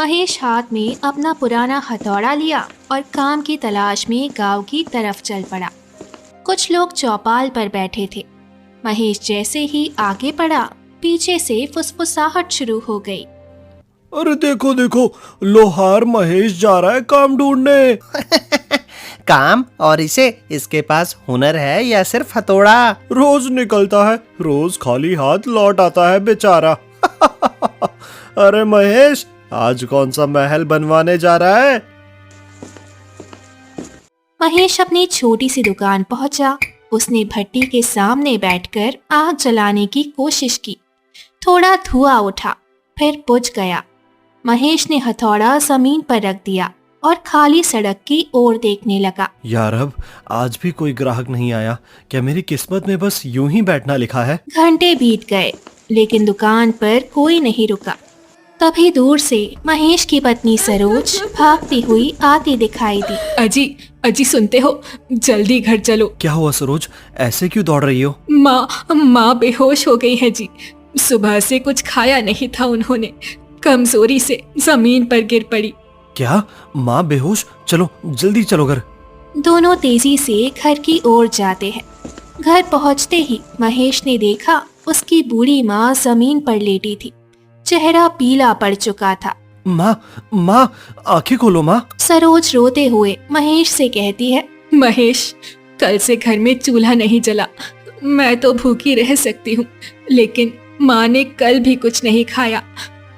महेश हाथ में अपना पुराना हथौड़ा लिया और काम की तलाश में गांव की तरफ चल पड़ा। कुछ लोग चौपाल पर बैठे थे। महेश जैसे ही आगे बढ़ा, पीछे से फुसफुसाहट शुरू हो गई। अरे देखो देखो, लोहार महेश जा रहा है काम ढूंढने। काम? और इसके पास हुनर है या सिर्फ हथौड़ा? रोज निकलता है, रोज खाली हाथ लौट आता है बेचारा। अरे महेश, आज कौन सा महल बनवाने जा रहा है? महेश अपनी छोटी सी दुकान पहुंचा। उसने भट्टी के सामने बैठकर आग जलाने की कोशिश की। थोड़ा धुआं उठा, फिर बुझ गया। महेश ने हथौड़ा जमीन पर रख दिया और खाली सड़क की ओर देखने लगा। यार, अब आज भी कोई ग्राहक नहीं आया। क्या मेरी किस्मत में बस यूं ही बैठना लिखा है? घंटे बीत गए, लेकिन दुकान पर कोई नहीं रुका। तभी दूर से महेश की पत्नी सरोज भागती हुई आती दिखाई दी। अजी अजी, सुनते हो? जल्दी घर चलो। क्या हुआ सरोज, ऐसे क्यों दौड़ रही हो? माँ बेहोश हो गई है जी। सुबह से कुछ खाया नहीं था उन्होंने, कमजोरी से जमीन पर गिर पड़ी। क्या माँ बेहोश? चलो जल्दी चलो घर। दोनों तेजी से घर की ओर जाते हैं। घर पहुंचते ही महेश ने देखा उसकी बूढ़ी माँ जमीन पर लेटी थी। चेहरा पीला पड़ चुका था। माँ, आंखें खोलो माँ। सरोज रोते हुए महेश से कहती है, महेश, कल से घर में चूल्हा नहीं जला। मैं तो भूखी रह सकती हूँ, लेकिन माँ ने कल भी कुछ नहीं खाया।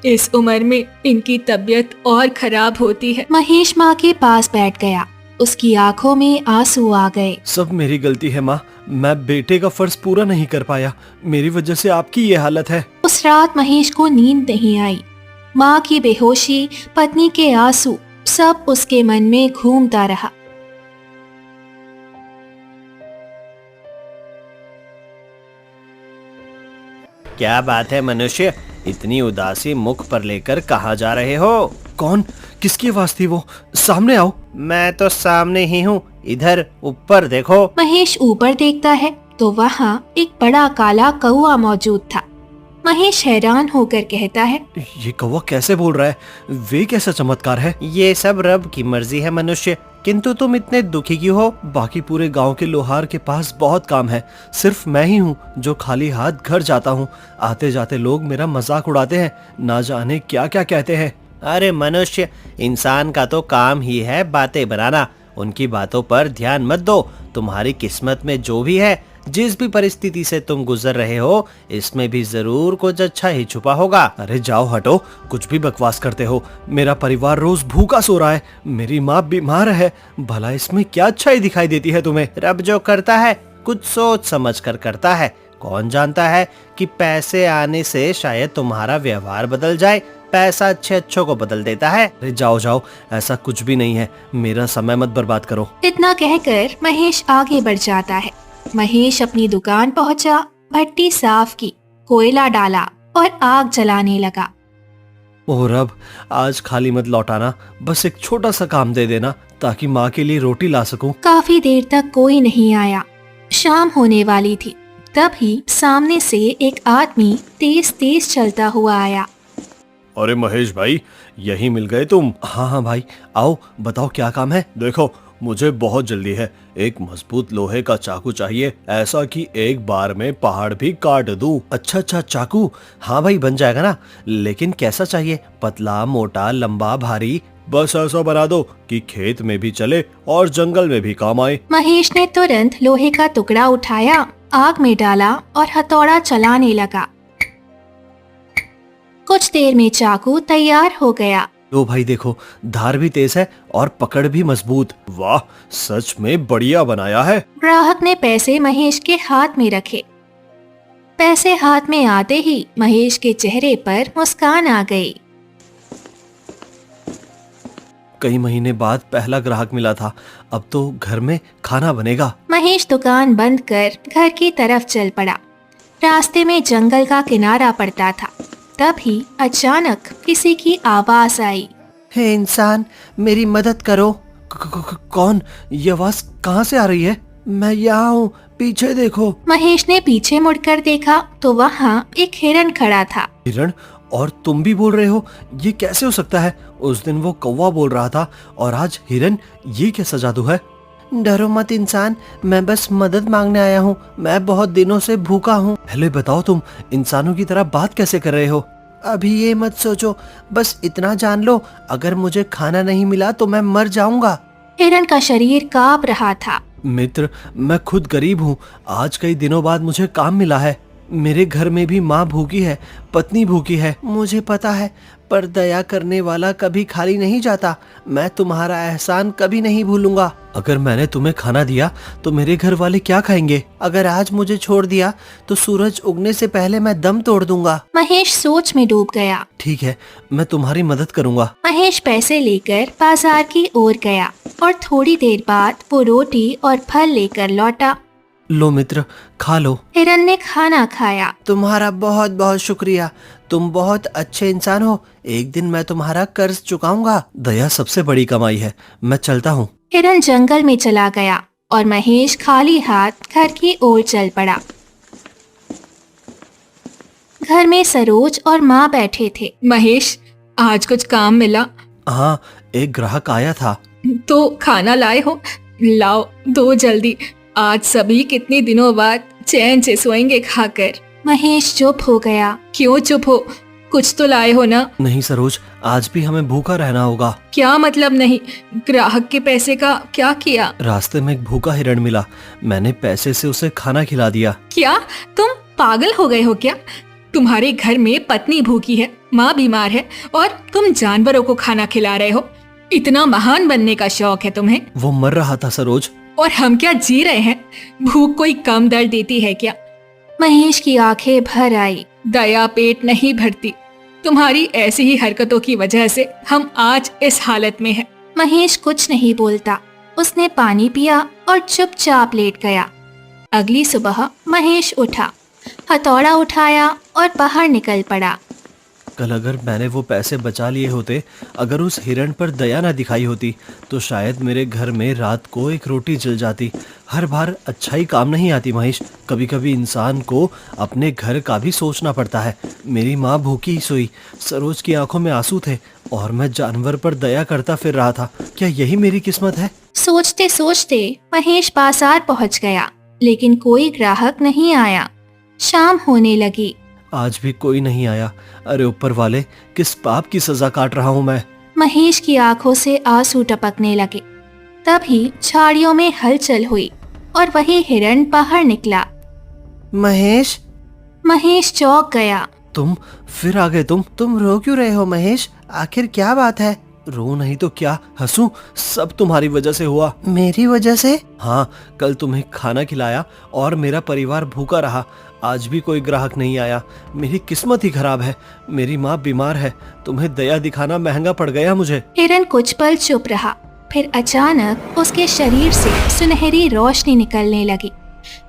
इस उम्र में इनकी तबीयत और खराब होती है। महेश माँ के पास बैठ गया। उसकी आंखों में आंसू आ गए। सब मेरी गलती है माँ, मैं बेटे का फर्ज पूरा नहीं कर पाया। मेरी वजह से आपकी ये हालत है। उस रात महेश को नींद नहीं आई। माँ की बेहोशी, पत्नी के आंसू, सब उसके मन में घूमता रहा। क्या बात है मनुष्य, इतनी उदासी मुख पर लेकर कहाँ जा रहे हो? कौन? किसकी आवाज थी वो? सामने आओ। मैं तो सामने ही हूँ, इधर ऊपर देखो। महेश ऊपर देखता है तो वहाँ एक बड़ा काला कौआ मौजूद था। महेश हैरान होकर कहता है, ये कौवा कैसे बोल रहा है? वे कैसा चमत्कार है? ये सब रब की मर्जी है मनुष्य, किंतु तुम इतने दुखी क्यों हो? बाकी पूरे गांव के लोहार के पास बहुत काम है, सिर्फ मैं ही हूँ जो खाली हाथ घर जाता हूँ। आते जाते लोग मेरा मजाक उड़ाते हैं, ना जाने क्या क्या कहते हैं। अरे मनुष्य, इंसान का तो काम ही है बातें बनाना। उनकी बातों पर ध्यान मत दो। तुम्हारी किस्मत में जो भी है, जिस भी परिस्थिति से तुम गुजर रहे हो, इसमें भी जरूर कुछ अच्छा ही छुपा होगा। अरे जाओ हटो, कुछ भी बकवास करते हो। मेरा परिवार रोज भूखा सो रहा है, मेरी माँ बीमार है। भला इसमें क्या अच्छाई दिखाई देती है तुम्हें? रब जो करता है कुछ सोच समझ कर करता है। कौन जानता है कि पैसे आने से शायद तुम्हारा व्यवहार बदल जाए। पैसा अच्छे अच्छों को बदल देता है। अरे जाओ जाओ, ऐसा कुछ भी नहीं है। मेरा समय मत बर्बाद करो। इतना कहकर महेश आगे बढ़ जाता है। महेश अपनी दुकान पहुंचा, भट्टी साफ की, कोयला डाला और आग जलाने लगा। ओह रब, आज खाली मत लौटाना, बस एक छोटा सा काम दे देना ताकि माँ के लिए रोटी ला सकूं। काफी देर तक कोई नहीं आया। शाम होने वाली थी। तभी सामने से एक आदमी तेज तेज चलता हुआ आया। अरे महेश भाई, यही मिल गए तुम? हाँ भाई, आओ बताओ क्या काम है। देखो, मुझे बहुत जल्दी है। एक मजबूत लोहे का चाकू चाहिए, ऐसा कि एक बार में पहाड़ भी काट दूं। अच्छा, चाकू? हाँ भाई, बन जाएगा ना, लेकिन कैसा चाहिए? पतला, मोटा, लंबा, भारी? बस ऐसा बना दो कि खेत में भी चले और जंगल में भी काम आए। महेश ने तुरंत लोहे का टुकड़ा उठाया, आग में डाला और हथौड़ा चलाने लगा। कुछ देर में चाकू तैयार हो गया। लो भाई देखो, धार भी तेज है और पकड़ भी मजबूत। वाह, सच में बढ़िया बनाया है। ग्राहक ने पैसे महेश के हाथ में रखे। पैसे हाथ में आते ही महेश के चेहरे पर मुस्कान आ गई। कई महीने बाद पहला ग्राहक मिला था, अब तो घर में खाना बनेगा। महेश दुकान बंद कर घर की तरफ चल पड़ा। रास्ते में जंगल का किनारा पड़ता था। तभी अचानक किसी की आवाज आई। हे इंसान, मेरी मदद करो। कौन? ये आवाज कहाँ से आ रही है? मैं यहाँ हूँ, पीछे देखो। महेश ने पीछे मुड़कर देखा तो वहाँ एक हिरण खड़ा था। हिरण? और तुम भी बोल रहे हो? ये कैसे हो सकता है? उस दिन वो कौवा बोल रहा था और आज हिरन। ये कैसा जादू है? डरो मत इंसान, मैं बस मदद मांगने आया हूँ। मैं बहुत दिनों से भूखा हूँ। पहले बताओ, तुम इंसानों की तरह बात कैसे कर रहे हो? अभी ये मत सोचो, बस इतना जान लो, अगर मुझे खाना नहीं मिला तो मैं मर जाऊंगा। हिरन का शरीर कांप रहा था। मित्र, मैं खुद गरीब हूँ। आज कई दिनों बाद मुझे काम मिला है। मेरे घर में भी माँ भूखी है, पत्नी भूखी है। मुझे पता है, पर दया करने वाला कभी खाली नहीं जाता। मैं तुम्हारा एहसान कभी नहीं भूलूंगा। अगर मैंने तुम्हें खाना दिया तो मेरे घर वाले क्या खाएंगे? अगर आज मुझे छोड़ दिया तो सूरज उगने से पहले मैं दम तोड़ दूंगा। महेश सोच में डूब गया। ठीक है, मैं तुम्हारी मदद करूंगा। महेश पैसे लेकर बाजार की ओर गया और थोड़ी देर बाद वो रोटी और फल लेकर लौटा। लो मित्र, खा लो। हिरन ने खाना खाया। तुम्हारा बहुत बहुत शुक्रिया, तुम बहुत अच्छे इंसान हो। एक दिन मैं तुम्हारा कर्ज चुकाऊंगा। दया सबसे बड़ी कमाई है। मैं चलता हूँ। हिरन जंगल में चला गया और महेश खाली हाथ घर की ओर चल पड़ा। घर में सरोज और माँ बैठे थे। महेश, आज कुछ काम मिला? हाँ, एक ग्राहक आया था। तो खाना लाए हो? लाओ, दो जल्दी। आज सभी कितने दिनों बाद चैन से सोएंगे खाकर। महेश चुप हो गया। क्यों चुप हो? कुछ तो लाए हो ना? नहीं सरोज, आज भी हमें भूखा रहना होगा। क्या मतलब नहीं? ग्राहक के पैसे का क्या किया? रास्ते में एक भूखा हिरण मिला, मैंने पैसे से उसे खाना खिला दिया। क्या तुम पागल हो गए हो क्या? तुम्हारे घर में पत्नी भूखी है, माँ बीमार है और तुम जानवरों को खाना खिला रहे हो। इतना महान बनने का शौक है तुम्हें? वो मर रहा था सरोज। और हम क्या जी रहे हैं? भूख कोई कम दर्द देती है क्या? महेश की आंखें भर आई। दया पेट नहीं भरती। तुम्हारी ऐसी ही हरकतों की वजह से हम आज इस हालत में हैं। महेश कुछ नहीं बोलता। उसने पानी पिया और चुपचाप लेट गया। अगली सुबह महेश उठा, हथौड़ा उठाया और बाहर निकल पड़ा। कल अगर मैंने वो पैसे बचा लिए होते, अगर उस हिरण पर दया न दिखाई होती, तो शायद मेरे घर में रात को एक रोटी जल जाती। हर बार अच्छाई काम नहीं आती महेश, कभी कभी इंसान को अपने घर का भी सोचना पड़ता है। मेरी माँ भूखी सोई, सरोज की आंखों में आंसू थे और मैं जानवर पर दया करता फिर रहा था। क्या यही मेरी किस्मत है? सोचते सोचते महेश बाजार पहुंच गया, लेकिन कोई ग्राहक नहीं आया। शाम होने लगी। आज भी कोई नहीं आया। अरे ऊपर वाले, किस पाप की सजा काट रहा हूँ मैं? महेश की आंखों से आंसू टपकने लगे। तभी झाड़ियों में हलचल हुई और वही हिरण बाहर निकला। महेश, महेश चौंक गया। तुम फिर आ गए? तुम रो क्यों रहे हो महेश? आखिर क्या बात है? रो नहीं तो क्या हंसूं? सब तुम्हारी वजह से हुआ। मेरी वजह से? हाँ, कल तुम्हें खाना खिलाया और मेरा परिवार भूखा रहा। आज भी कोई ग्राहक नहीं आया। मेरी किस्मत ही खराब है। मेरी माँ बीमार है। तुम्हें दया दिखाना महंगा पड़ गया मुझे। हिरण कुछ पल चुप रहा, फिर अचानक उसके शरीर से सुनहरी रोशनी निकलने लगी।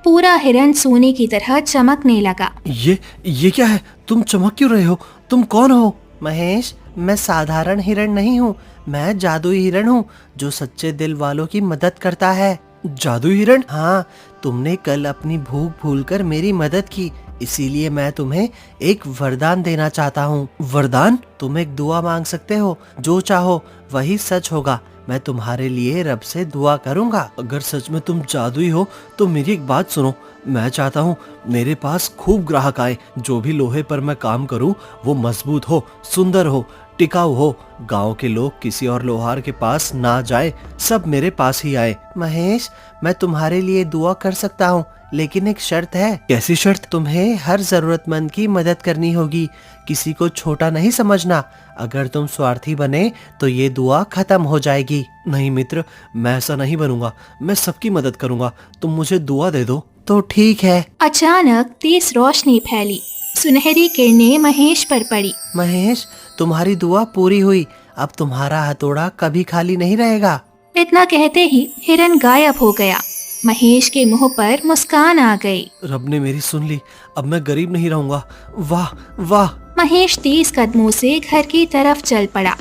पूरा हिरण सोने की तरह चमकने लगा। ये क्या है? तुम चमक क्यों रहे हो? तुम कौन हो? महेश, मैं साधारण हिरण नहीं हूँ, मैं जादुई हिरण हूँ जो सच्चे दिल वालों की मदद करता है। जादुई हिरण? हाँ, तुमने कल अपनी भूख भूलकर मेरी मदद की, इसीलिए मैं तुम्हें एक वरदान देना चाहता हूँ। वरदान? तुम एक दुआ मांग सकते हो, जो चाहो वही सच होगा। मैं तुम्हारे लिए रब से दुआ करूँगा। अगर सच में तुम जादुई हो तो मेरी एक बात सुनो। मैं चाहता हूँ मेरे पास खूब ग्राहक आए। जो भी लोहे पर मैं काम करूँ वो मजबूत हो, सुंदर हो, टिकाऊ हो। गांव के लोग किसी और लोहार के पास ना जाए, सब मेरे पास ही आए। महेश, मैं तुम्हारे लिए दुआ कर सकता हूँ, लेकिन एक शर्त है। कैसी शर्त? तुम्हें हर जरूरतमंद की मदद करनी होगी, किसी को छोटा नहीं समझना। अगर तुम स्वार्थी बने तो ये दुआ खत्म हो जाएगी। नहीं मित्र, मैं ऐसा नहीं बनूंगा। मैं सबकी मदद करूंगा। तुम मुझे दुआ दे दो। तो ठीक है। अचानक तेज रोशनी फैली। सुनहरी किरणें महेश पर पड़ी। महेश, तुम्हारी दुआ पूरी हुई। अब तुम्हारा हथौड़ा कभी खाली नहीं रहेगा। इतना कहते ही हिरण गायब हो गया। महेश के मुंह पर मुस्कान आ गई। रब ने मेरी सुन ली। अब मैं गरीब नहीं रहूंगा। वाह वाह। महेश तेज कदमों से घर की तरफ चल पड़ा।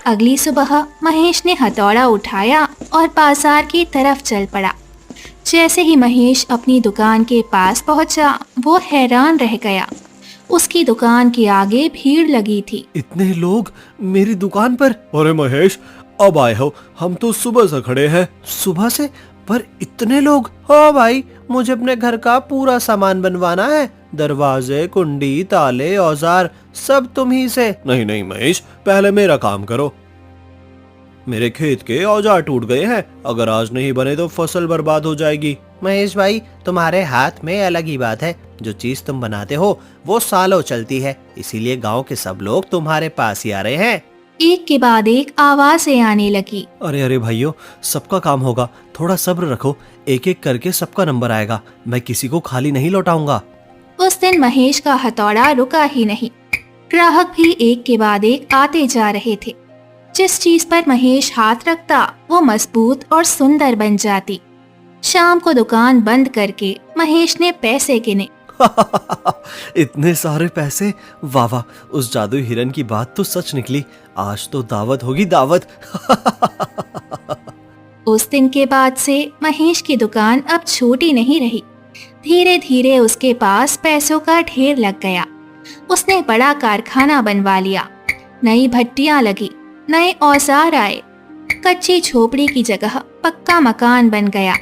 अगली सुबह महेश ने हथौड़ा उठाया और बाजार की तरफ चल पड़ा। जैसे ही महेश अपनी दुकान के पास पहुंचा, वो हैरान रह गया। उसकी दुकान के आगे भीड़ लगी थी। इतने लोग मेरी दुकान पर? अरे महेश, अब आए हो? हम तो सुबह से खड़े हैं। सुबह से? पर इतने लोग? हाँ भाई, मुझे अपने घर का पूरा सामान बनवाना है। दरवाजे, कुंडी, ताले, औजार सब तुम ही से। नहीं नहीं महेश, पहले मेरा काम करो। मेरे खेत के औजार टूट गए हैं, अगर आज नहीं बने तो फसल बर्बाद हो जाएगी। महेश भाई, तुम्हारे हाथ में अलग ही बात है। जो चीज तुम बनाते हो वो सालों चलती है, इसीलिए गांव के सब लोग तुम्हारे पास ही आ रहे हैं। एक के बाद एक आवाजें आने लगी। अरे अरे भाइयों, सबका काम होगा, थोड़ा सब्र रखो, एक एक करके सबका नंबर आएगा, मैं किसी को खाली नहीं लौटाऊंगा। उस दिन महेश का हथौड़ा रुका ही नहीं। ग्राहक भी एक के बाद एक आते जा रहे थे। जिस चीज पर महेश हाथ रखता वो मजबूत और सुंदर बन जाती। शाम को दुकान बंद करके महेश ने पैसे गिने। इतने सारे पैसे, वाह वाह, उस जादुई हिरन की बात तो सच निकली। आज तो दावत होगी, दावत। उस दिन के बाद से महेश की दुकान अब छोटी नहीं रही। धीरे धीरे उसके पास पैसों का ढेर लग गया। उसने बड़ा कारखाना बनवा लिया, नई भट्टियां लगी, नए औजार आए। कच्ची झोपड़ी की जगह पक्का मकान बन गया।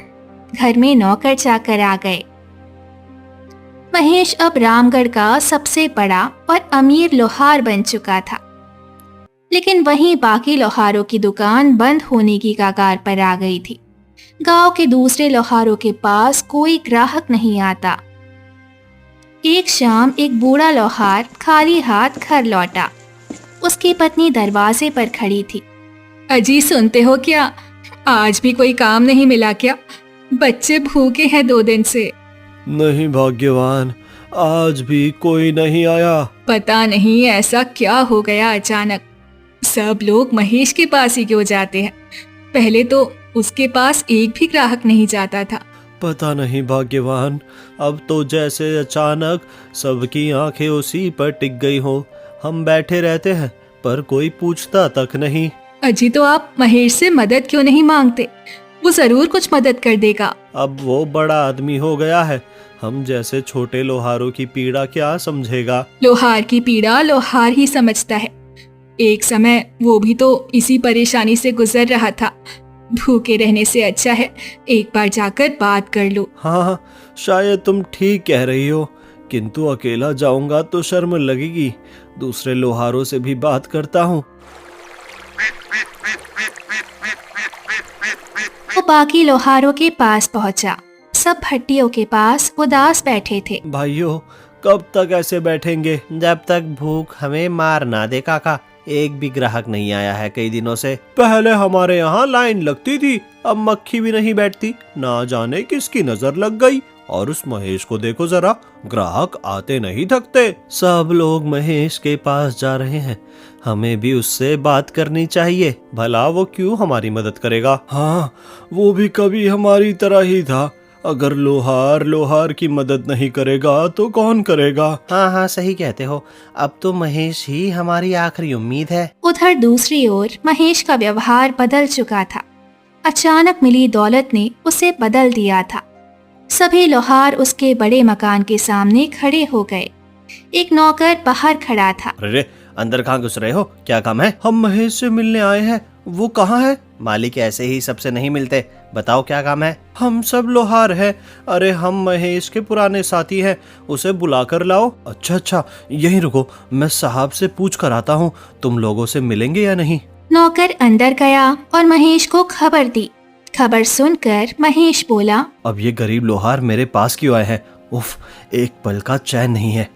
घर में नौकर चाकर आ गए। महेश अब रामगढ़ का सबसे बड़ा और अमीर लोहार बन चुका था। लेकिन वहीं बाकी लोहारों की दुकान बंद होने की कगार पर आ गई थी। गांव के दूसरे लोहारों के पास कोई ग्राहक नहीं आता। एक शाम एक बूढ़ा लोहार खाली हाथ घर लौटा। उसकी पत्नी दरवाजे पर खड़ी थी। अजी, सुनते हो क्या? आज भी कोई काम नहीं मिला क्या? बच्चे भूखे हैं 2 दिन से। नहीं भाग्यवान, आज भी कोई नहीं आया। पता नहीं ऐसा क्या हो गया अचानक। सब लोग महेश के पास ही क्यों जाते हैं? पहले तो उसके पास एक भी ग्राहक नहीं जाता था। पता नहीं भाग्यवान, अब तो जैसे अचानक सबकी आंखें उसी पर टिक गई हो। हम बैठे रहते हैं पर कोई पूछता तक नहीं। अजी, तो आप महेश से मदद क्यों नहीं मांगते? वो जरूर कुछ मदद कर देगा। अब वो बड़ा आदमी हो गया है, हम जैसे छोटे लोहारों की पीड़ा क्या समझेगा। लोहार की पीड़ा लोहार ही समझता है। एक समय वो भी तो इसी परेशानी से गुजर रहा था। भूखे रहने से अच्छा है एक बार जाकर बात कर लो। हाँ, शायद तुम ठीक कह रही हो, किंतु अकेला जाऊंगा तो शर्म लगेगी। दूसरे लोहारों से भी बात करता हूँ। वो बाकी लोहारों के पास पहुंचा। सब भट्टियों के पास उदास बैठे थे। भाइयों, कब तक ऐसे बैठेंगे? जब तक भूख हमें मार ना दे काका। एक भी ग्राहक नहीं आया है कई दिनों से। पहले हमारे यहाँ लाइन लगती थी, अब मक्खी भी नहीं बैठती। ना जाने किसकी नजर लग गई। और उस महेश को देखो जरा, ग्राहक आते नहीं थकते। सब लोग महेश के पास जा रहे हैं, हमें भी उससे बात करनी चाहिए। भला वो क्यों हमारी मदद करेगा? हाँ, वो भी कभी हमारी तरह ही था। अगर लोहार की मदद नहीं करेगा तो कौन करेगा? हाँ हाँ, सही कहते हो। अब तो महेश ही हमारी आखिरी उम्मीद है। उधर दूसरी ओर महेश का व्यवहार बदल चुका था। अचानक मिली दौलत ने उसे बदल दिया था। सभी लोहार उसके बड़े मकान के सामने खड़े हो गए। एक नौकर बाहर खड़ा था। अरे अंदर कहाँ घुस रहे हो? क्या काम है? हम महेश से मिलने आए हैं। वो कहाँ है? मालिक ऐसे ही सबसे नहीं मिलते। बताओ क्या काम है? हम सब लोहार हैं। अरे हम महेश के पुराने साथी हैं, उसे बुला कर लाओ। अच्छा, यहीं रुको, मैं साहब से पूछ कर आता हूँ, तुम लोगों से मिलेंगे या नहीं। नौकर अंदर गया और महेश को खबर दी। खबर सुनकर महेश बोला, अब ये गरीब लोहार मेरे पास क्यों आए हैं? उफ, एक पल का चैन नहीं है।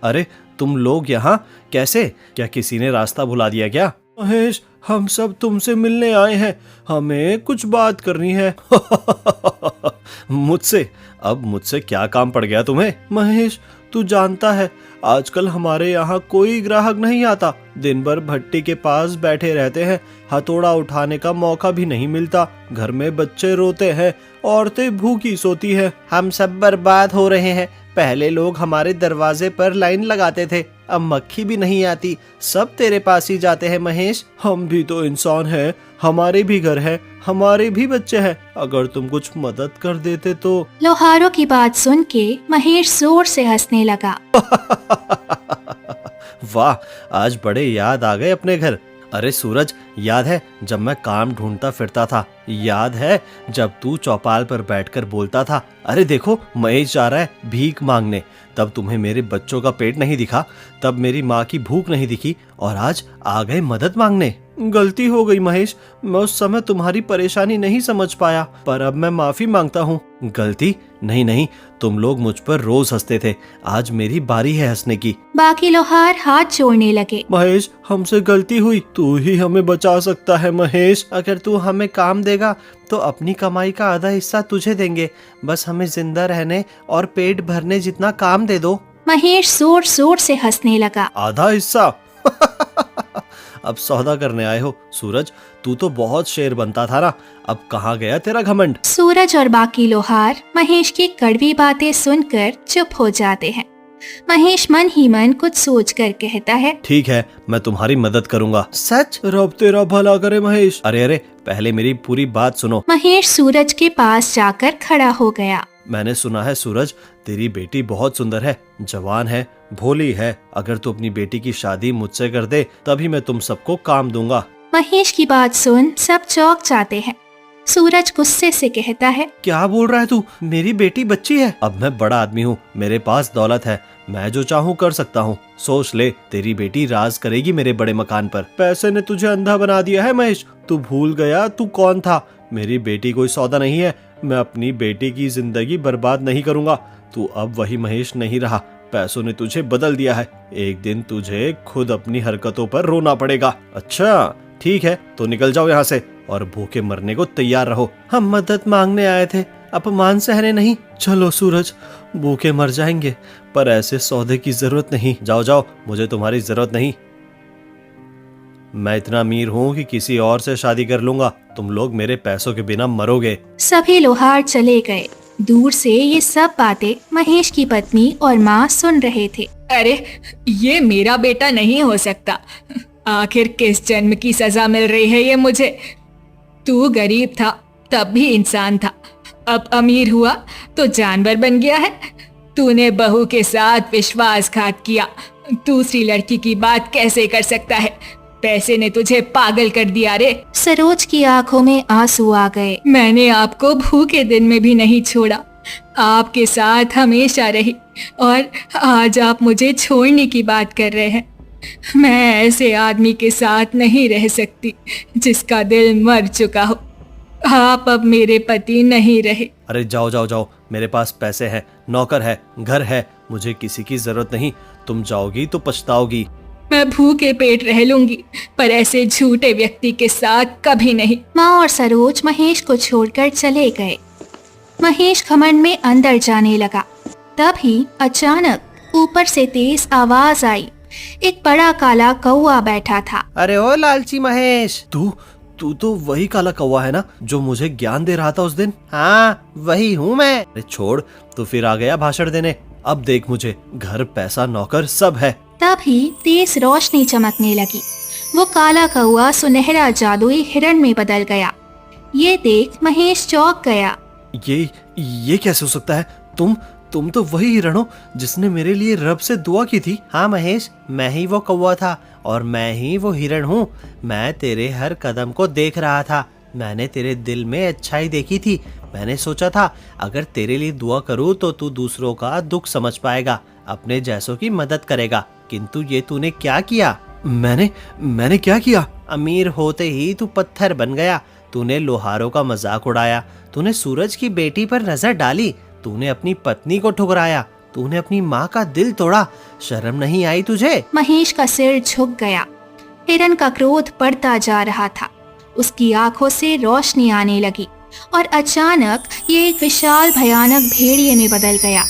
अरे तुम लोग यहाँ कैसे? क्या किसी ने रास्ता भुला दिया क्या? महेश, हम सब तुमसे मिलने आए हैं, हमें कुछ बात करनी है। मुझसे? अब मुझसे क्या काम पड़ गया तुम्हें? महेश, तू जानता है आजकल हमारे यहाँ कोई ग्राहक नहीं आता। दिन भर भट्टी के पास बैठे रहते हैं, हथौड़ा उठाने का मौका भी नहीं मिलता। घर में बच्चे रोते हैं, औरतें भूखी सोती है। हम सब बर्बाद हो रहे हैं। पहले लोग हमारे दरवाजे पर लाइन लगाते थे, अब मक्खी भी नहीं आती, सब तेरे पास ही जाते हैं महेश। हम भी तो इंसान हैं, हमारे भी घर है, हमारे भी बच्चे हैं। अगर तुम कुछ मदद कर देते तो। लोहारों की बात सुन के महेश जोर से हंसने लगा। वाह, आज बड़े याद आ गए अपने घर। अरे सूरज, याद है जब मैं काम ढूंढता फिरता था? याद है जब तू चौपाल पर बैठकर बोलता था, अरे देखो महेश जा रहा है भीख मांगने? तब तुम्हें मेरे बच्चों का पेट नहीं दिखा, तब मेरी माँ की भूख नहीं दिखी, और आज आ गए मदद मांगने। गलती हो गई महेश, मैं उस समय तुम्हारी परेशानी नहीं समझ पाया, पर अब मैं माफी मांगता हूँ। गलती? नहीं नहीं, तुम लोग मुझ पर रोज हंसते थे, आज मेरी बारी है हंसने की। बाकी लोहार हाथ जोड़ने लगे। महेश, हमसे गलती हुई, तू ही हमें बचा सकता है महेश। अगर तू हमें काम देगा तो अपनी कमाई का आधा हिस्सा तुझे देंगे, बस हमें जिंदा रहने और पेट भरने जितना काम दे दो। महेश जोर जोर से हंसने लगा। आधा हिस्सा? अब सौदा करने आए हो? सूरज, तू तो बहुत शेर बनता था ना, अब कहाँ गया तेरा घमंड? सूरज और बाकी लोहार महेश की कड़वी बातें सुनकर चुप हो जाते हैं। महेश मन ही मन कुछ सोचकर कहता है, ठीक है, मैं तुम्हारी मदद करूंगा। सच? रब तेरा भला करे महेश। अरे अरे, पहले मेरी पूरी बात सुनो। महेश सूरज के पास जाकर खड़ा हो गया। मैंने सुना है सूरज, तेरी बेटी बहुत सुंदर है, जवान है, भोली है। अगर तू अपनी बेटी की शादी मुझसे कर दे तभी मैं तुम सबको काम दूंगा। महेश की बात सुन सब चौंक जाते हैं। सूरज गुस्से से कहता है, क्या बोल रहा है तू? मेरी बेटी बच्ची है। अब मैं बड़ा आदमी हूँ, मेरे पास दौलत है, मैं जो चाहूँ कर सकता हूँ। सोच ले, तेरी बेटी राज करेगी मेरे बड़े मकान पर। पैसे ने तुझे अंधा बना दिया है महेश, तू भूल गया तू कौन था। मेरी बेटी कोई सौदा नहीं है, मैं अपनी बेटी की जिंदगी बर्बाद नहीं करूंगा। तू अब वही महेश नहीं रहा, पैसों ने तुझे बदल दिया है। एक दिन तुझे खुद अपनी हरकतों पर रोना पड़ेगा। अच्छा ठीक है, तो निकल जाओ यहाँ से और भूखे मरने को तैयार रहो। हम मदद मांगने आए थे, अपमान सहने नहीं। चलो सूरज, भूखे मर जाएंगे, पर ऐसे सौदे की जरूरत नहीं। जाओ जाओ, मुझे तुम्हारी जरूरत नहीं। मैं इतना अमीर हूँ कि किसी और से शादी कर लूंगा, तुम लोग मेरे पैसों के बिना मरोगे। सभी लोहार चले गए। दूर से ये सब बातें महेश की पत्नी और माँ सुन रहे थे। अरे, ये मेरा बेटा नहीं हो सकता। आखिर किस जन्म की सजा मिल रही है ये मुझे? तू गरीब था तब भी इंसान था, अब अमीर हुआ तो जानवर बन गया है। तूने बहू के साथ विश्वासघात किया, दूसरी लड़की की बात कैसे कर सकता है? पैसे ने तुझे पागल कर दिया रे। सरोज की आंखों में आंसू आ गए। मैंने आपको भूखे दिन में भी नहीं छोड़ा, आपके साथ हमेशा रही, और आज आप मुझे छोड़ने की बात कर रहे हैं। मैं ऐसे आदमी के साथ नहीं रह सकती जिसका दिल मर चुका हो। आप अब मेरे पति नहीं रहे। अरे जाओ जाओ जाओ, मेरे पास पैसे हैं, नौकर है, घर है, मुझे किसी की जरूरत नहीं। तुम जाओगी तो पछताओगी। मैं भूखे पेट रह लूंगी, पर ऐसे झूठे व्यक्ति के साथ कभी नहीं। माँ और सरोज महेश को छोड़कर चले गए। महेश घमंड में अंदर जाने लगा। तभी अचानक ऊपर से तेज आवाज आई। एक बड़ा काला कौआ बैठा था। अरे ओ लालची महेश, तू तो वही काला कौवा है ना जो मुझे ज्ञान दे रहा था उस दिन? हाँ वही हूँ मैं। अरे छोड़, तो फिर आ गया भाषण देने। अब देख, मुझे घर, पैसा, नौकर सब है। तभी तेज रोशनी चमकने लगी। वो काला कौआ सुनहरा जादुई हिरण में बदल गया। ये देख महेश चौंक गया। ये कैसे हो सकता है? तुम तो वही हिरण हो जिसने मेरे लिए रब से दुआ की थी। हाँ महेश, मैं ही वो कौवा था और मैं ही वो हिरण हूँ। मैं तेरे हर कदम को देख रहा था, मैंने तेरे दिल में अच्छाई देखी थी। मैंने सोचा था अगर तेरे लिए दुआ करूँ तो तू दूसरों का दुख समझ पाएगा, अपने जैसों की मदद करेगा। किंतु ये तूने क्या किया? मैंने क्या किया? अमीर होते ही तू पत्थर बन गया। तूने लोहारों का मजाक उड़ाया, तूने सूरज की बेटी पर नजर डाली, तूने अपनी पत्नी को ठुकराया, तूने अपनी माँ का दिल तोड़ा। शर्म नहीं आई तुझे? महेश का सिर झुक गया। हिरण का क्रोध बढ़ता जा रहा था। उसकी आंखों से रोशनी आने लगी और अचानक ये एक विशाल भयानक भेड़िए में बदल गया।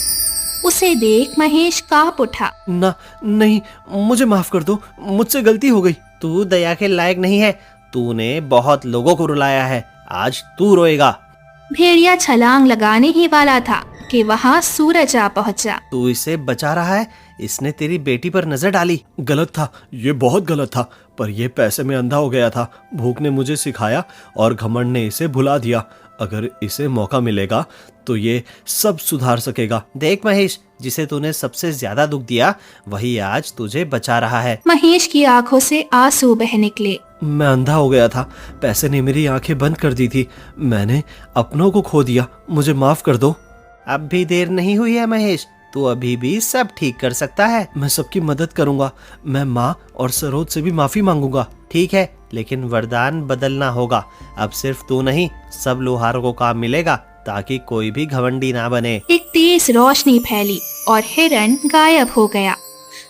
उसे देख महेश कांप उठा। नहीं, मुझे माफ कर दो, मुझसे गलती हो गई। तू दया के लायक नहीं है, तूने बहुत लोगों को रुलाया है, आज तू रोएगा। भेड़िया छलांग लगाने ही वाला था कि वहाँ सूरज आ पहुँचा। तू इसे बचा रहा है, इसने तेरी बेटी पर नजर डाली। गलत था, ये बहुत गलत था, पर ये पैसे में अंधा हो गया था। भूख ने मुझे सिखाया और घमंड ने इसे भुला दिया। अगर इसे मौका मिलेगा तो ये सब सुधार सकेगा। देख महेश, जिसे तूने सबसे ज्यादा दुख दिया वही आज तुझे बचा रहा है। महेश की आंखों से आंसू बह निकले। मैं अंधा हो गया था, पैसे ने मेरी आंखें बंद कर दी थी। मैंने अपनों को खो दिया, मुझे माफ कर दो। अब भी देर नहीं हुई है महेश, तू अभी भी सब ठीक कर सकता है। मैं सबकी मदद करूंगा। मैं माँ और सरोज से भी माफी मांगूंगा। ठीक है, लेकिन वरदान बदलना होगा। अब सिर्फ तू नहीं, सब लोहारों को काम मिलेगा ताकि कोई भी घमंडी ना बने। एक तेज रोशनी फैली और हिरन गायब हो गया।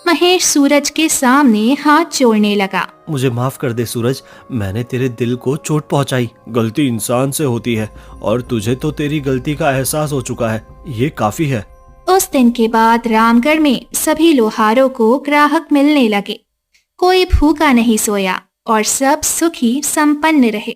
महेश सूरज के सामने हाथ जोड़ने लगा। मुझे माफ कर दे सूरज, मैंने तेरे दिल को चोट पहुंचाई। गलती इंसान से होती है और तुझे तो तेरी गलती का एहसास हो चुका है, ये काफी है। उस दिन के बाद रामगढ़ में सभी लोहारों को ग्राहक मिलने लगे। कोई भूखा नहीं सोया और सब सुखी संपन्न रहे।